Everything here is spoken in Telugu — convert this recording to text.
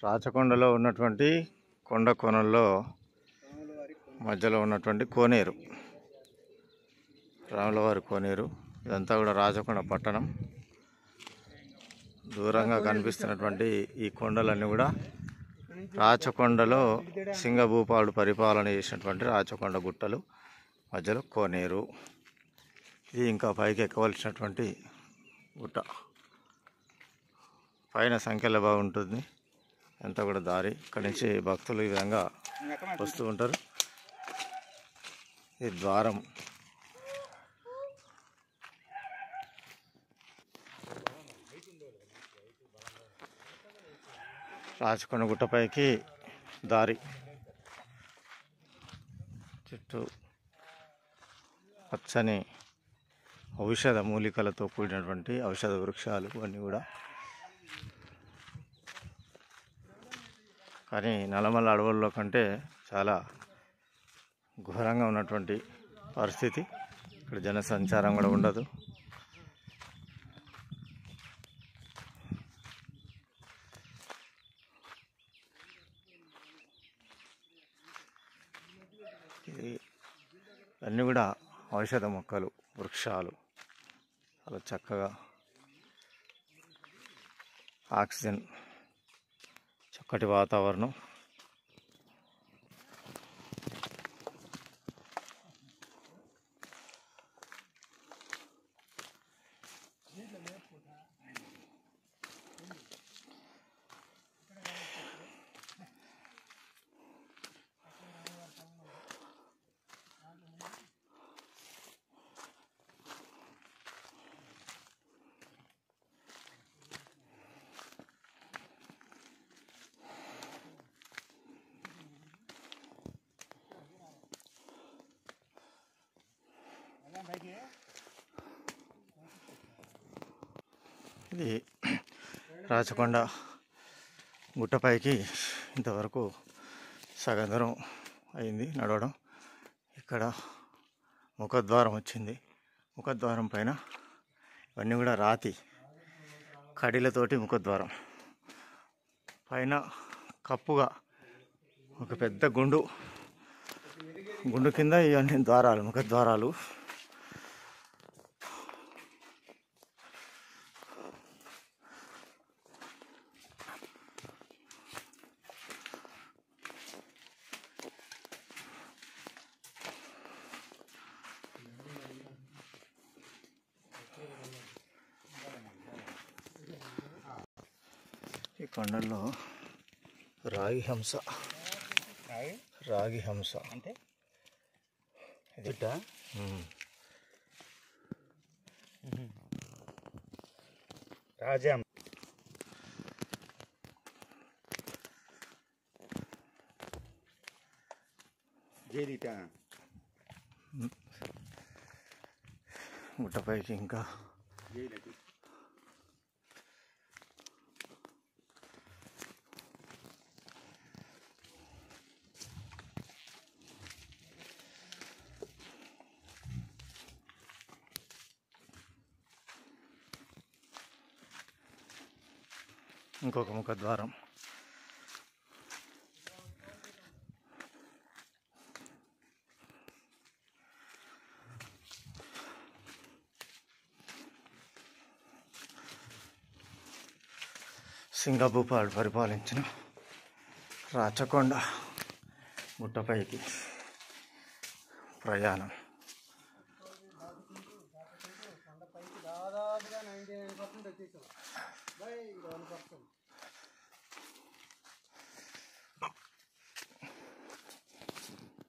రాచకొండలో ఉన్నటువంటి కొండ కోణంలో మధ్యలో ఉన్నటువంటి కోనేరు, రాములవారి కోనేరు. ఇదంతా కూడా రాచకొండ పట్టణం. దూరంగా కనిపిస్తున్నటువంటి ఈ కొండలన్నీ కూడా రాచకొండలో సింగభూపాలుడు పరిపాలన చేసినటువంటి రాచకొండ గుట్టలు, మధ్యలో కోనేరు. ఇది ఇంకా పైకి ఎక్కవలసినటువంటి గుట్ట. పైన సంఖ్యలో బాగుంటుంది, అంతా కూడా దారి. ఇక్కడి నుంచి భక్తులు ఈ విధంగా వస్తూ ఉంటారు. ఇది ద్వారం. రాచకొండ గుట్టపైకి దారి. చుట్టూ పచ్చని ఔషధ మూలికలతో కూడినటువంటి ఔషధ వృక్షాలు అన్నీ కూడా. కానీ నల్లమల్ల అడవుల్లో కంటే చాలా ఘోరంగా ఉన్నటువంటి పరిస్థితి. ఇక్కడ జనసంచారం కూడా ఉండదు. అన్నీ కూడా ఔషధ మొక్కలు, వృక్షాలు. చాలా చక్కగా ఆక్సిజన్, చక్కటి వాతావరణం. ఇది రాచకొండ గుట్టపైకి ఇంతవరకు సగం దూరం అయింది నడవడం. ఇక్కడ ముఖద్వారం వచ్చింది. ముఖద్వారం పైన ఇవన్నీ కూడా రాతి కడీలతోటి ముఖద్వారం. పైన కప్పుగా ఒక పెద్ద గుండు కింద ఇవన్నీ ద్వారాలు, ముఖద్వారాలు. ఈ కొండల్లో రాగి హంస అంటే రాజా గుట్టపైకి ఇంకా ఇంకొక ముఖద్వారం. సింగభూపాలుడు పరిపాలించిన రాచకొండ గుట్టపైకి ప్రయాణం. దాదాపుగా 99% వచ్చేసాం.